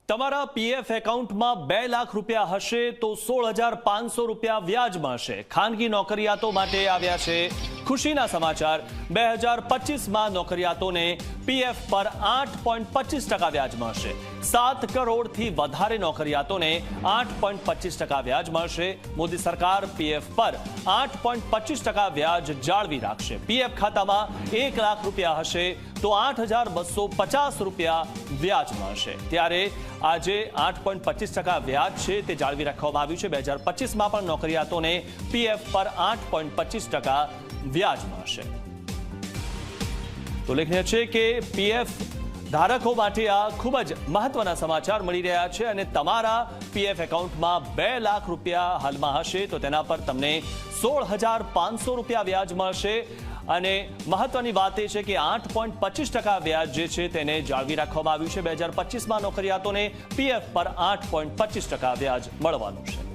તમારા પીએફ એકાઉન્ટમાં 2 લાખ રૂપિયા હશે તો 16,500 રૂપિયા વ્યાજ મળશે। ખાનગી નોકરિયાતો માટે આવ્યા છે ખુશીના સમાચાર। 2025માં નોકરિયાતોને પીએફ પર 8.25% વ્યાજ મળશે। 7 કરોડથી વધારે નોકરિયાતોને 8.25% વ્યાજ મળશે। મોદી સરકાર પીએફ પર 8.25% વ્યાજ જાળવી રાખશે। પીએફ ખાતામાં 1 લાખ રૂપિયા હશે તો 8,250 રૂપિયા વ્યાજ મળશે। ત્યારે આજે 8.25% વ્યાજ છે તે જાળવી રાખવામાં આવ્યું છે। 2025માં પણ નોકરિયાતોને પીએફ પર 8.25% વ્યાજ મળશે। તો ઉલ્લેખનીય છે કે પીએફ ધારકો માટે આ ખૂબ જ મહત્વના સમાચાર મળી રહ્યા છે અને તમારા પીએફ એકાઉન્ટમાં 2 લાખ રૂપિયા હાલમાં હશે તો તેના પર તમને 16,500 રૂપિયા વ્યાજ મળશે। અને મહત્વની વાત એ છે કે 8.25% વ્યાજ જે છે તેને જાળવી રાખવામાં આવ્યું છે। 2025માં નોકરિયાતોને પીએફ પર 8.25% વ્યાજ મળવાનું છે।